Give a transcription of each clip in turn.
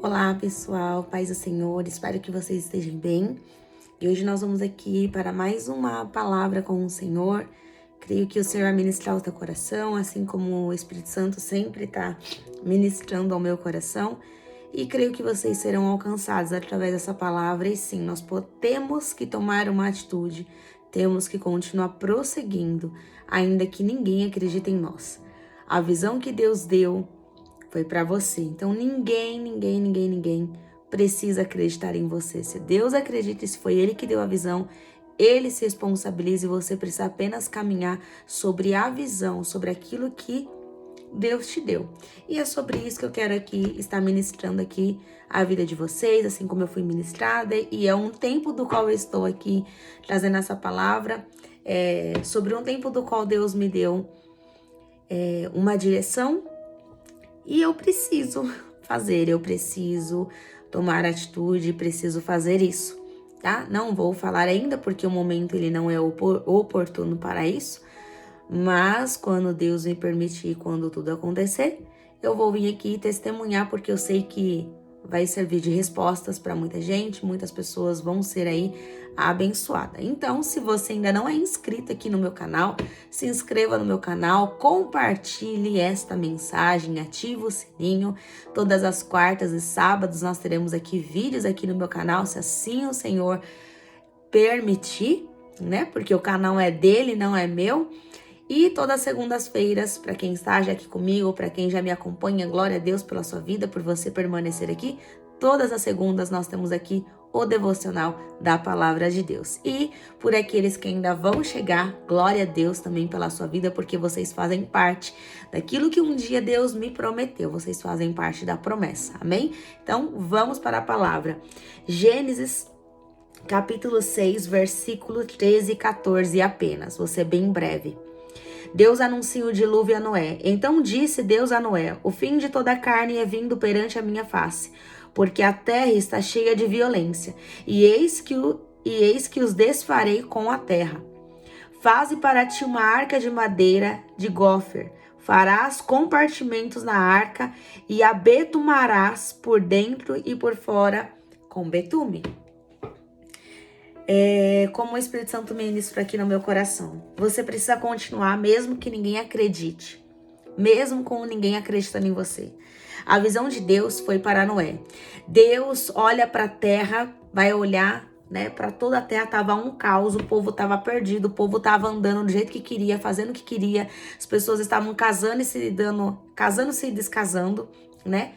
Olá pessoal, paz do Senhor, espero que vocês estejam bem. E hoje nós vamos aqui para mais uma palavra com o Senhor. Creio que o Senhor vai ministrar o teu coração, assim como o Espírito Santo sempre está ministrando ao meu coração. E creio que vocês serão alcançados através dessa palavra. E sim, nós temos que tomar uma atitude, temos que continuar prosseguindo, ainda que ninguém acredite em nós. A visão que Deus deu foi para você. Então ninguém precisa acreditar em você. Se Deus acredita, se foi Ele que deu a visão, Ele se responsabiliza e você precisa apenas caminhar sobre a visão, sobre aquilo que Deus te deu. E é sobre isso que eu quero aqui estar ministrando aqui a vida de vocês, assim como eu fui ministrada. E é um tempo do qual eu estou aqui trazendo essa palavra, sobre um tempo do qual Deus me deu uma direção. E eu preciso fazer, eu preciso tomar atitude, preciso fazer isso, tá? Não vou falar ainda porque o momento ele não é oportuno para isso, mas quando Deus me permitir, quando tudo acontecer, eu vou vir aqui testemunhar porque eu sei que vai servir de respostas para muita gente, muitas pessoas vão ser aí abençoadas. Então, se você ainda não é inscrito aqui no meu canal, se inscreva no meu canal, compartilhe esta mensagem, ative o sininho. Todas as quartas e sábados nós teremos aqui vídeos aqui no meu canal, se assim o Senhor permitir, né? Porque o canal é dele, não é meu. E todas as segundas-feiras, para quem está já aqui comigo, para quem já me acompanha, glória a Deus pela sua vida, por você permanecer aqui. Todas as segundas nós temos aqui o devocional da Palavra de Deus. E por aqueles que ainda vão chegar, glória a Deus também pela sua vida, porque vocês fazem parte daquilo que um dia Deus me prometeu. Vocês fazem parte da promessa, amém? Então, vamos para a palavra. Gênesis capítulo 6, versículo 13 e 14 apenas. Vou ser bem breve. Deus anuncia o dilúvio a Noé. Então disse Deus a Noé: o fim de toda a carne é vindo perante a minha face, porque a terra está cheia de violência, e eis que os desfarei com a terra. Faze para ti uma arca de madeira de gofer, farás compartimentos na arca e a betumarás por dentro e por fora com betume. Como o Espírito Santo ministra aqui no meu coração. Você precisa continuar mesmo que ninguém acredite. Mesmo com ninguém acreditando em você. A visão de Deus foi para Noé. Deus olha para a terra, vai olhar, né? Para toda a terra tava um caos, o povo tava perdido, o povo tava andando do jeito que queria, fazendo o que queria. As pessoas estavam casando e se descasando, né?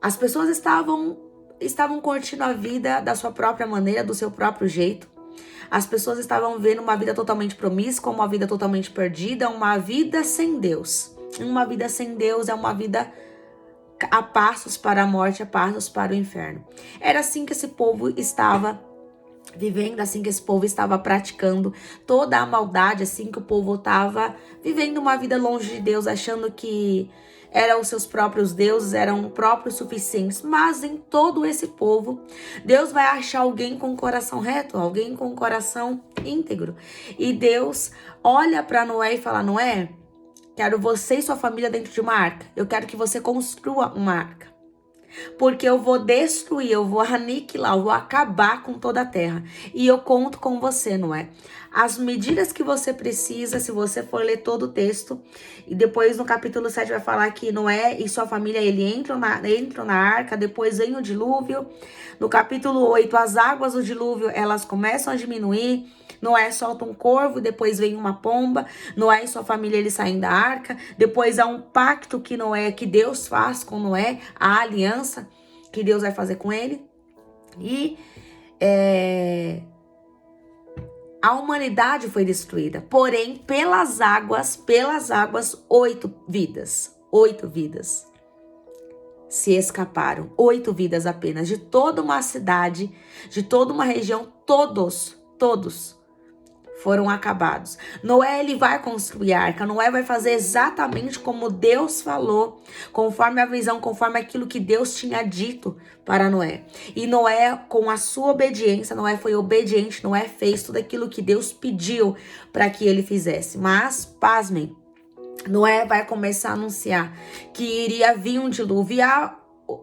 As pessoas estavam curtindo a vida da sua própria maneira, do seu próprio jeito. As pessoas estavam vendo uma vida totalmente promíscua, uma vida totalmente perdida, uma vida sem Deus. Uma vida sem Deus é uma vida a passos para a morte, a passos para o inferno. Era assim que esse povo estava vivendo, assim que esse povo estava praticando toda a maldade, assim que o povo estava vivendo uma vida longe de Deus, achando que eram os seus próprios deuses, eram próprios suficientes. Mas em todo esse povo, Deus vai achar alguém com coração reto, alguém com coração íntegro. E Deus olha para Noé e fala: Noé, quero você e sua família dentro de uma arca. Eu quero que você construa uma arca. Porque eu vou destruir, eu vou aniquilar, eu vou acabar com toda a terra. E eu conto com você, Noé. As medidas que você precisa, se você for ler todo o texto, e depois no capítulo 7 vai falar que Noé e sua família, ele entram na arca, depois vem o dilúvio. No capítulo 8, as águas do dilúvio, elas começam a diminuir. Noé solta um corvo, depois vem uma pomba. Noé e sua família, eles saem da arca. Depois há um pacto que Deus faz com Noé, a aliança que Deus vai fazer com ele. E a humanidade foi destruída. Porém, pelas águas, 8 vidas se escaparam. 8 vidas apenas. De toda uma cidade, de toda uma região, todos foram acabados. Noé, ele vai construir a arca. Noé vai fazer exatamente como Deus falou, conforme a visão, conforme aquilo que Deus tinha dito para Noé. E Noé, com a sua obediência, Noé foi obediente, Noé fez tudo aquilo que Deus pediu para que ele fizesse. Mas, pasmem, Noé vai começar a anunciar que iria vir um dilúvio. E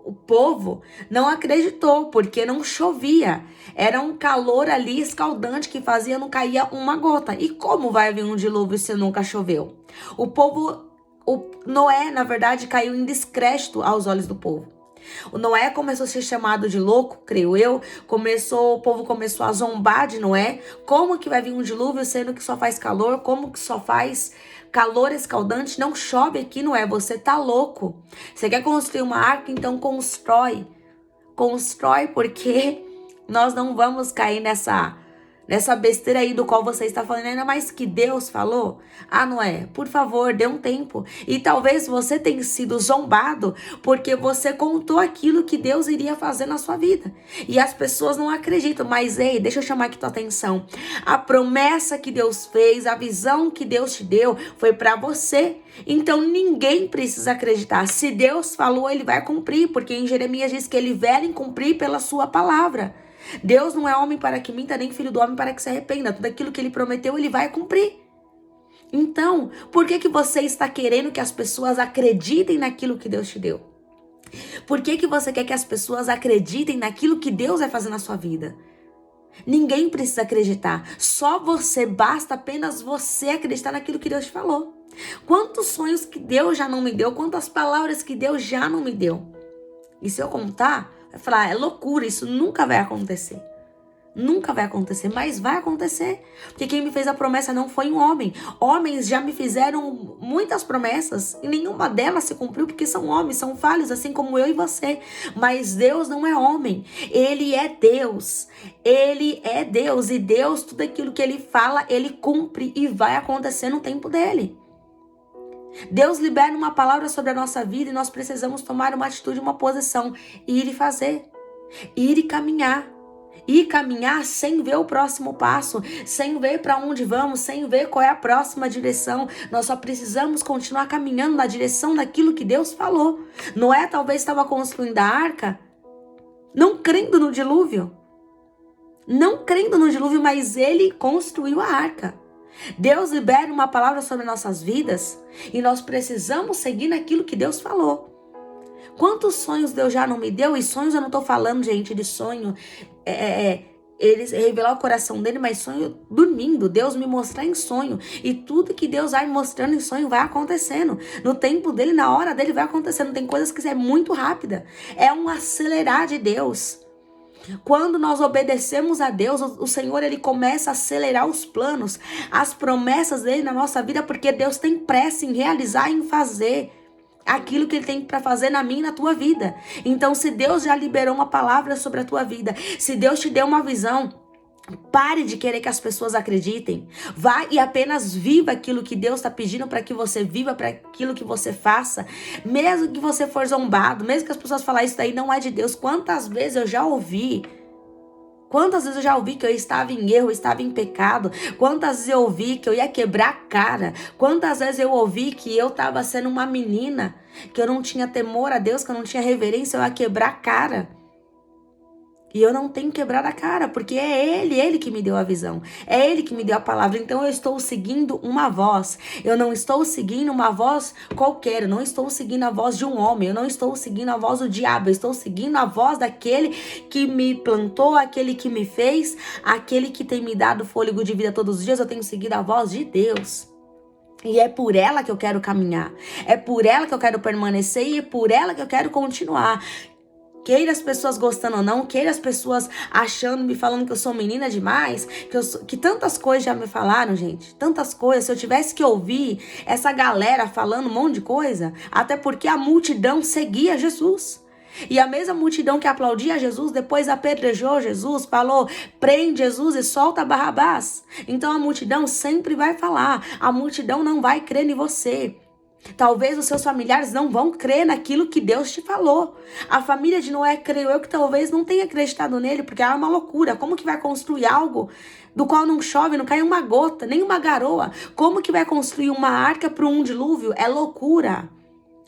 o povo não acreditou, porque não chovia. Era um calor ali escaldante que fazia não caía uma gota. E como vai vir um dilúvio se nunca choveu? O Noé, na verdade, caiu em descrédito aos olhos do povo. O Noé começou a ser chamado de louco, creio eu. O povo começou a zombar de Noé. Como que vai vir um dilúvio sendo que só faz calor? Como que só faz calor escaldante? Não chove aqui, Noé, você tá louco. Você quer construir uma arca? Então constrói. Constrói, porque nós não vamos cair nessa besteira aí do qual você está falando, ainda mais que Deus falou. Ah, Noé, por favor, dê um tempo. E talvez você tenha sido zombado porque você contou aquilo que Deus iria fazer na sua vida. E as pessoas não acreditam. Mas, ei, deixa eu chamar aqui tua atenção. A promessa que Deus fez, a visão que Deus te deu, foi para você. Então, ninguém precisa acreditar. Se Deus falou, ele vai cumprir. Porque em Jeremias diz que ele vem cumprir pela sua palavra. Deus não é homem para que minta, nem filho do homem para que se arrependa. Tudo aquilo que ele prometeu, ele vai cumprir. Então, por que você está querendo que as pessoas acreditem naquilo que Deus te deu? Por que você quer que as pessoas acreditem naquilo que Deus vai fazer na sua vida? Ninguém precisa acreditar. Só você, basta apenas você acreditar naquilo que Deus te falou. Quantos sonhos que Deus já não me deu? Quantas palavras que Deus já não me deu? E se eu contar, vai falar, é loucura, isso nunca vai acontecer. Nunca vai acontecer, mas vai acontecer. Porque quem me fez a promessa não foi um homem. Homens já me fizeram muitas promessas e nenhuma delas se cumpriu porque são homens, são falhos, assim como eu e você. Mas Deus não é homem, Ele é Deus. Ele é Deus e Deus, tudo aquilo que Ele fala, Ele cumpre e vai acontecer no tempo dEle. Deus libera uma palavra sobre a nossa vida e nós precisamos tomar uma atitude, uma posição, ir e fazer, ir e caminhar. E caminhar sem ver o próximo passo, sem ver para onde vamos, sem ver qual é a próxima direção. Nós só precisamos continuar caminhando na direção daquilo que Deus falou. Noé talvez estava construindo a arca, não crendo no dilúvio. Não crendo no dilúvio, mas ele construiu a arca. Deus libera uma palavra sobre nossas vidas e nós precisamos seguir naquilo que Deus falou. Quantos sonhos Deus já não me deu? E sonhos eu não tô falando, gente, de sonho. Ele revelar o coração dele, mas sonho dormindo. Deus me mostrar em sonho. E tudo que Deus vai me mostrando em sonho vai acontecendo. No tempo dele, na hora dele vai acontecendo. Tem coisas que é muito rápida. É um acelerar de Deus. Quando nós obedecemos a Deus, o Senhor, ele começa a acelerar os planos, as promessas dele na nossa vida, porque Deus tem pressa em realizar, em fazer aquilo que ele tem para fazer na minha e na tua vida. Então, se Deus já liberou uma palavra sobre a tua vida, se Deus te deu uma visão, pare de querer que as pessoas acreditem. Vá e apenas viva aquilo que Deus está pedindo para que você viva, para aquilo que você faça. Mesmo que você for zombado, mesmo que as pessoas falem isso daí não é de Deus. Quantas vezes eu já ouvi que eu estava em erro, eu estava em pecado. Quantas vezes eu ouvi que eu ia quebrar a cara. Quantas vezes eu ouvi que eu estava sendo uma menina, que eu não tinha temor a Deus, que eu não tinha reverência, eu ia quebrar a cara. E eu não tenho quebrado a cara, porque é Ele que me deu a visão. É Ele que me deu a palavra. Então eu estou seguindo uma voz. Eu não estou seguindo uma voz qualquer. Eu não estou seguindo a voz de um homem. Eu não estou seguindo a voz do diabo. Eu estou seguindo a voz daquele que me plantou, aquele que me fez, aquele que tem me dado fôlego de vida todos os dias. Eu tenho seguido a voz de Deus. E é por ela que eu quero caminhar. É por ela que eu quero permanecer e é por ela que eu quero continuar. Queira as pessoas gostando ou não, queira as pessoas achando, me falando que eu sou menina demais, que tantas coisas já me falaram, gente, tantas coisas. Se eu tivesse que ouvir essa galera falando um monte de coisa, até porque a multidão seguia Jesus. E a mesma multidão que aplaudia Jesus, depois apedrejou Jesus, falou, prende Jesus e solta Barrabás. Então a multidão sempre vai falar, a multidão não vai crer em você. Talvez os seus familiares não vão crer naquilo que Deus te falou. A família de Noé, creio eu, que talvez não tenha acreditado nele, porque é uma loucura. Como que vai construir algo do qual não chove, não cai uma gota, nem uma garoa? Como que vai construir uma arca para um dilúvio? É loucura.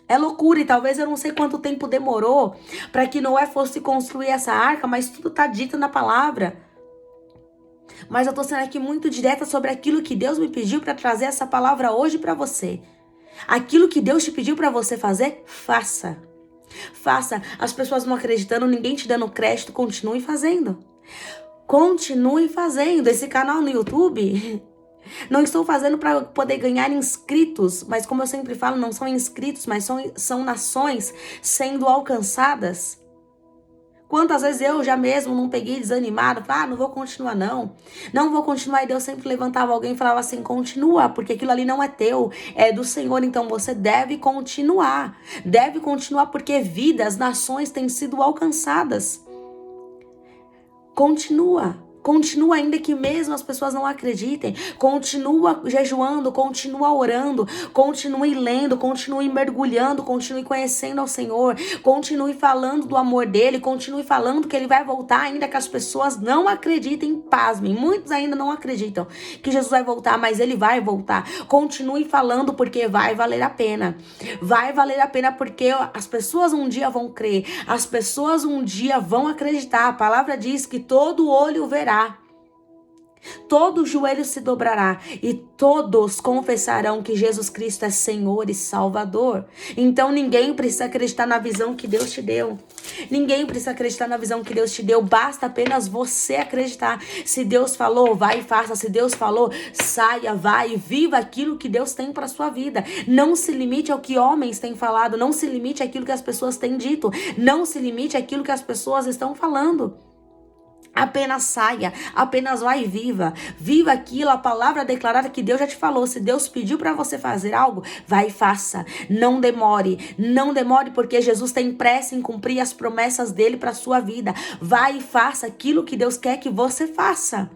É loucura, e talvez eu não sei quanto tempo demorou para que Noé fosse construir essa arca, mas tudo está dito na palavra. Mas eu estou sendo aqui muito direta sobre aquilo que Deus me pediu para trazer essa palavra hoje para você. Aquilo que Deus te pediu para você fazer, faça. Faça. As pessoas não acreditando, ninguém te dando crédito, continue fazendo. Continue fazendo. Esse canal no YouTube, não estou fazendo para poder ganhar inscritos, mas como eu sempre falo, não são inscritos, mas são nações sendo alcançadas. Quantas vezes eu já mesmo não peguei desanimado, não vou continuar não vou continuar, e Deus sempre levantava alguém e falava assim, continua, porque aquilo ali não é teu, é do Senhor, então você deve continuar porque vidas, nações têm sido alcançadas. Continua ainda que mesmo as pessoas não acreditem. Continua jejuando, continua orando, continue lendo, continue mergulhando, continue conhecendo ao Senhor, continue falando do amor dele, continue falando que ele vai voltar, ainda que as pessoas não acreditem, pasmem. Muitos ainda não acreditam que Jesus vai voltar, mas ele vai voltar. Continue falando porque vai valer a pena. Vai valer a pena porque as pessoas um dia vão crer, as pessoas um dia vão acreditar. A palavra diz que todo olho verá. Todo joelho se dobrará e todos confessarão que Jesus Cristo é Senhor e Salvador. Então ninguém precisa acreditar na visão que Deus te deu. Ninguém precisa acreditar na visão que Deus te deu. Basta apenas você acreditar. Se Deus falou, vai e faça. Se Deus falou, saia, vai e viva aquilo que Deus tem para sua vida. Não se limite ao que homens têm falado. Não se limite àquilo que as pessoas têm dito. Não se limite àquilo que as pessoas estão falando. Apenas saia, apenas vai e viva. Viva aquilo, a palavra declarada que Deus já te falou. Se Deus pediu para você fazer algo, vai e faça. Não demore porque Jesus tem pressa em cumprir as promessas dele para sua vida. Vai e faça aquilo que Deus quer que você faça.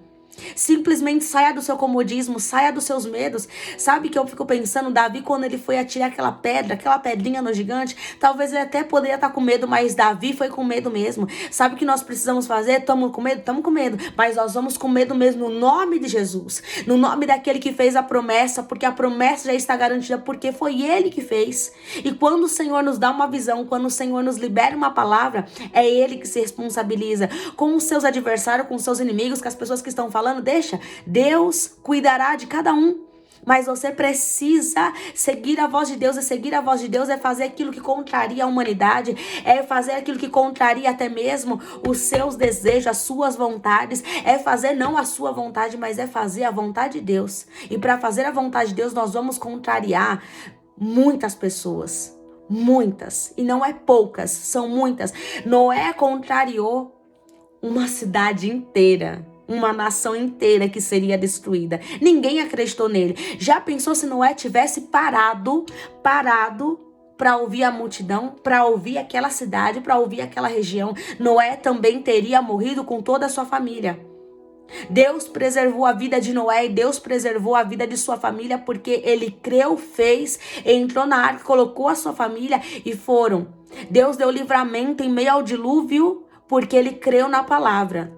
Simplesmente saia do seu comodismo, saia dos seus medos. Sabe que eu fico pensando, Davi, quando ele foi atirar aquela pedrinha no gigante, talvez ele até poderia estar com medo, mas Davi foi com medo mesmo. Sabe o que nós precisamos fazer? Estamos com medo, mas nós vamos com medo mesmo no nome de Jesus, no nome daquele que fez a promessa, porque a promessa já está garantida, porque foi ele que fez. E quando o Senhor nos dá uma visão, quando o Senhor nos libera uma palavra, é ele que se responsabiliza com os seus adversários, com os seus inimigos, com as pessoas que estão falando. Deixa, Deus cuidará de cada um, mas você precisa seguir a voz de Deus, e seguir a voz de Deus é fazer aquilo que contraria a humanidade, é fazer aquilo que contraria até mesmo os seus desejos, as suas vontades, é fazer não a sua vontade, mas é fazer a vontade de Deus. E para fazer a vontade de Deus, nós vamos contrariar muitas pessoas, muitas, e não é poucas, são muitas. Noé contrariou uma cidade inteira, uma nação inteira que seria destruída. Ninguém acreditou nele. Já pensou se Noé tivesse parado para ouvir a multidão, para ouvir aquela cidade, para ouvir aquela região? Noé também teria morrido com toda a sua família. Deus preservou a vida de Noé e Deus preservou a vida de sua família porque ele creu, fez, entrou na arca, colocou a sua família e foram. Deus deu livramento em meio ao dilúvio porque ele creu na palavra.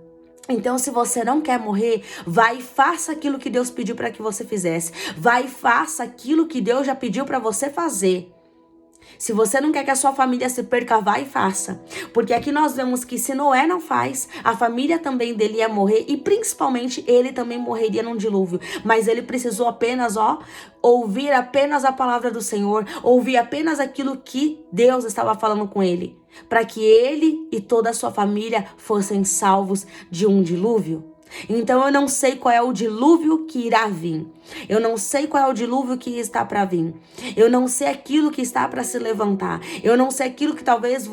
Então, se você não quer morrer, vai e faça aquilo que Deus pediu para que você fizesse. Vai e faça aquilo que Deus já pediu para você fazer. Se você não quer que a sua família se perca, vai e faça. Porque aqui nós vemos que se Noé não faz, a família também dele ia morrer e principalmente ele também morreria num dilúvio. Mas ele precisou apenas, ouvir apenas a palavra do Senhor, ouvir apenas aquilo que Deus estava falando com ele, para que ele e toda a sua família fossem salvos de um dilúvio. Então eu não sei qual é o dilúvio que irá vir. Eu não sei qual é o dilúvio que está para vir. Eu não sei aquilo que está para se levantar. Eu não sei aquilo que talvez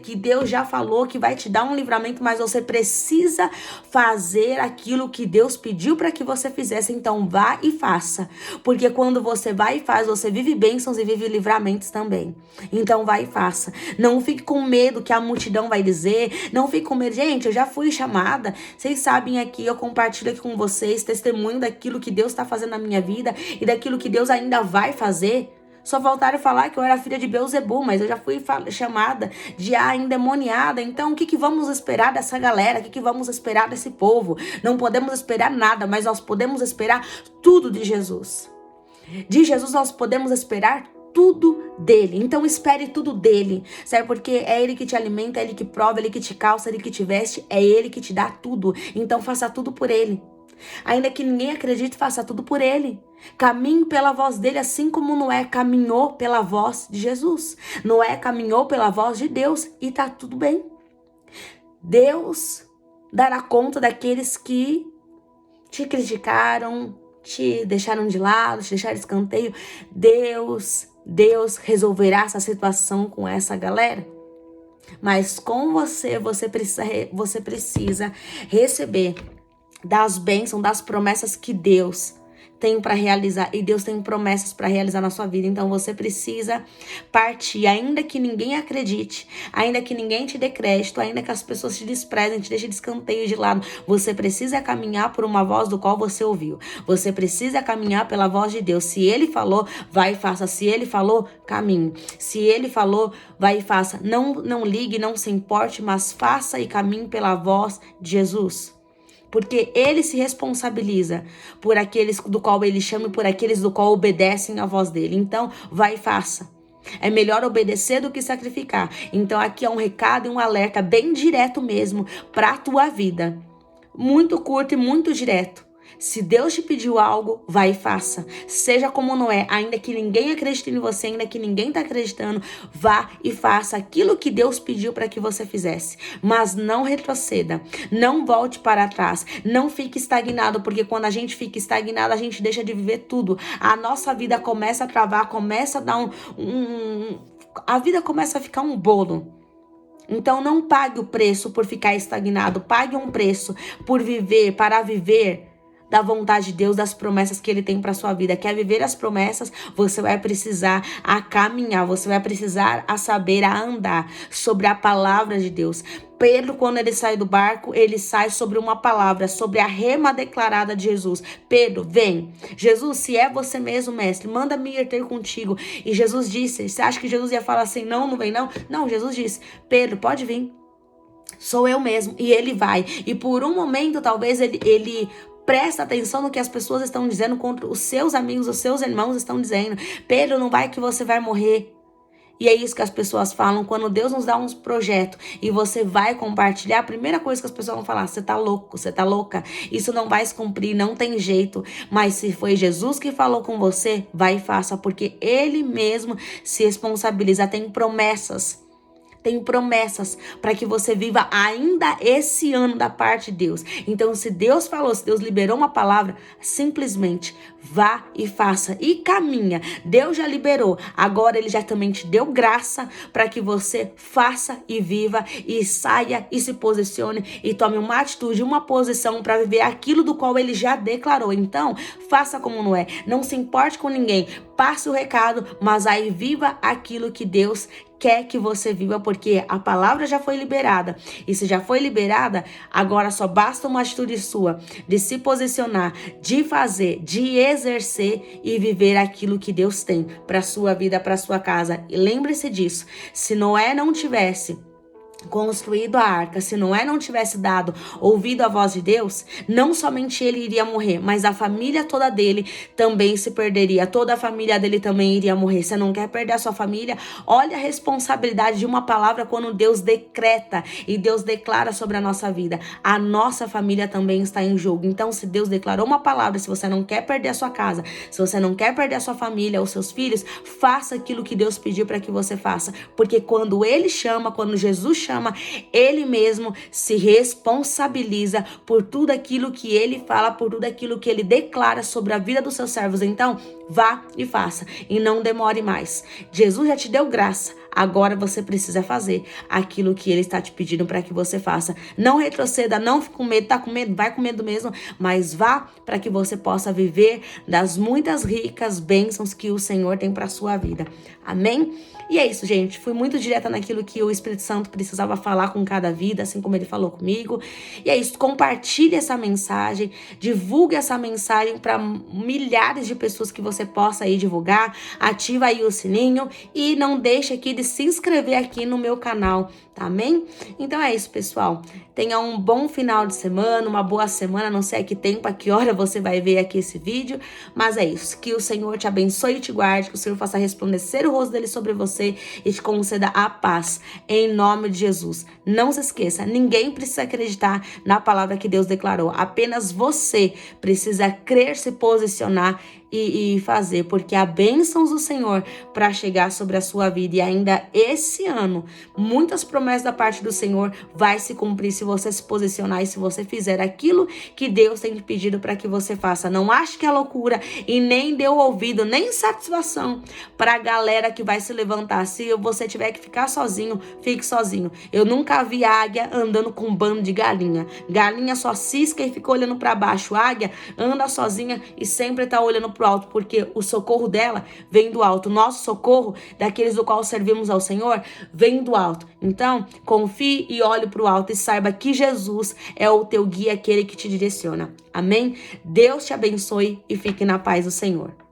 que Deus já falou que vai te dar um livramento, mas você precisa fazer aquilo que Deus pediu para que você fizesse. Então vá e faça. Porque quando você vai e faz, você vive bênçãos e vive livramentos também. Então vai e faça. Não fique com medo que a multidão vai dizer. Não fique com medo. Gente, eu já fui chamada. Vocês sabem aqui, eu compartilho aqui com vocês testemunho daquilo que Deus está fazendo na minha vida e daquilo que Deus ainda vai fazer. Só faltaram falar que eu era filha de Beelzebul, mas eu já fui chamada de endemoniada. Então, o que vamos esperar dessa galera? O que vamos esperar desse povo? Não podemos esperar nada, mas nós podemos esperar tudo de Jesus. De Jesus nós podemos esperar tudo dele. Então espere tudo dele, sabe? Porque é ele que te alimenta, é ele que prova, é ele que te calça, é ele que te veste, é ele que te dá tudo. Então faça tudo por ele. Ainda que ninguém acredite, faça tudo por ele. Caminhe pela voz dele, assim como Noé caminhou pela voz de Jesus. Noé caminhou pela voz de Deus e tá tudo bem. Deus dará conta daqueles que te criticaram, te deixaram de lado, te deixaram de escanteio. Deus resolverá essa situação com essa galera. Mas com você precisa receber das bênçãos, das promessas que Deus tem para realizar, e Deus tem promessas para realizar na sua vida. Então você precisa partir, ainda que ninguém acredite, ainda que ninguém te dê crédito, ainda que as pessoas te desprezem, te deixem de escanteio de lado. Você precisa caminhar por uma voz do qual você ouviu. Você precisa caminhar pela voz de Deus. Se ele falou, vai e faça. Se ele falou, caminhe. Se ele falou, vai e faça. Não ligue, não se importe, mas faça e caminhe pela voz de Jesus. Porque ele se responsabiliza por aqueles do qual ele chama e por aqueles do qual obedecem a voz dele. Então, vai e faça. É melhor obedecer do que sacrificar. Então, aqui é um recado e um alerta bem direto mesmo para a tua vida. Muito curto e muito direto. Se Deus te pediu algo, vai e faça. Seja como Noé, ainda que ninguém acredite em você, ainda que ninguém está acreditando, vá e faça aquilo que Deus pediu para que você fizesse. Mas não retroceda, não volte para trás, não fique estagnado, porque quando a gente fica estagnado, a gente deixa de viver tudo. A nossa vida começa a travar, começa a dar a vida começa a ficar um bolo. Então não pague o preço por ficar estagnado, pague um preço por viver, para viver da vontade de Deus, das promessas que ele tem para sua vida. Quer viver as promessas? Você vai precisar a caminhar, você vai precisar a saber, a andar sobre a palavra de Deus. Pedro, quando ele sai do barco, ele sai sobre uma palavra, sobre a rema declarada de Jesus. Pedro, vem. Jesus, se é você mesmo, mestre, manda-me ir ter contigo. E Jesus disse, você acha que Jesus ia falar assim, não vem não? Não, Jesus disse, Pedro, pode vir. Sou eu mesmo. E ele vai. E por um momento, talvez ele presta atenção no que as pessoas estão dizendo, contra os seus amigos, os seus irmãos estão dizendo. Pedro, não vai que você vai morrer. E é isso que as pessoas falam. Quando Deus nos dá uns projetos e você vai compartilhar, a primeira coisa que as pessoas vão falar, você tá louco, você tá louca. Isso não vai se cumprir, não tem jeito. Mas se foi Jesus que falou com você, vai e faça, porque ele mesmo se responsabiliza. Tem promessas para que você viva ainda esse ano da parte de Deus. Então, se Deus falou, se Deus liberou uma palavra, simplesmente vá e faça e caminha. Deus já liberou, agora ele já também te deu graça para que você faça e viva e saia e se posicione e tome uma atitude, uma posição para viver aquilo do qual ele já declarou. Então, faça como Noé, não se importe com ninguém, passe o recado, mas aí viva aquilo que Deus quer que você viva, porque a palavra já foi liberada. E se já foi liberada, agora só basta uma atitude sua de se posicionar, de fazer, de exercer e viver aquilo que Deus tem para sua vida, para sua casa. E lembre-se disso, se Noé não tivesse construído a arca, se Noé não tivesse dado ouvido à voz de Deus, não somente ele iria morrer, mas a família toda dele também se perderia, toda a família dele também iria morrer. Você não quer perder a sua família? Olha a responsabilidade de uma palavra quando Deus decreta e Deus declara sobre a nossa vida. A nossa família também está em jogo. Então, se Deus declarou uma palavra, se você não quer perder a sua casa, se você não quer perder a sua família ou seus filhos, faça aquilo que Deus pediu para que você faça, porque quando ele chama, quando Jesus chama, ele mesmo se responsabiliza por tudo aquilo que ele fala, por tudo aquilo que ele declara sobre a vida dos seus servos. Então, vá e faça e não demore mais. Jesus já te deu graça. Agora você precisa fazer aquilo que ele está te pedindo para que você faça. Não retroceda, não fique com medo, tá com medo, vai com medo mesmo, mas vá para que você possa viver das muitas ricas bênçãos que o Senhor tem para sua vida. Amém? E é isso, gente. Fui muito direta naquilo que o Espírito Santo precisava falar com cada vida, assim como ele falou comigo. E é isso. Compartilhe essa mensagem, divulgue essa mensagem para milhares de pessoas que você possa aí divulgar. Ativa aí o sininho e não deixe aqui de de se inscrever aqui no meu canal, tá? Amém? Então é isso, pessoal. Tenha um bom final de semana, uma boa semana, não sei a que tempo, a que hora você vai ver aqui esse vídeo, mas é isso. Que o Senhor te abençoe e te guarde, que o Senhor faça resplandecer o rosto dele sobre você e te conceda a paz, em nome de Jesus. Não se esqueça, ninguém precisa acreditar na palavra que Deus declarou, apenas você precisa crer, se posicionar e fazer, porque há bênçãos do Senhor para chegar sobre a sua vida, e ainda esse ano, muitas promessas da parte do Senhor vai se cumprir se você se posicionar e se você fizer aquilo que Deus tem te pedido para que você faça. Não ache que é loucura e nem dê ouvido, nem satisfação para a galera que vai se levantar. Se você tiver que ficar sozinho, fique sozinho. Eu nunca vi águia andando com um bando de galinha. Galinha só cisca e fica olhando para baixo. Águia anda sozinha e sempre tá olhando pro alto, porque o socorro dela vem do alto. Nosso socorro, daqueles do qual servimos ao Senhor, vem do alto. Então, confie e olhe pro alto e saiba que Jesus é o teu guia, aquele que te direciona. Amém? Deus te abençoe e fique na paz do Senhor.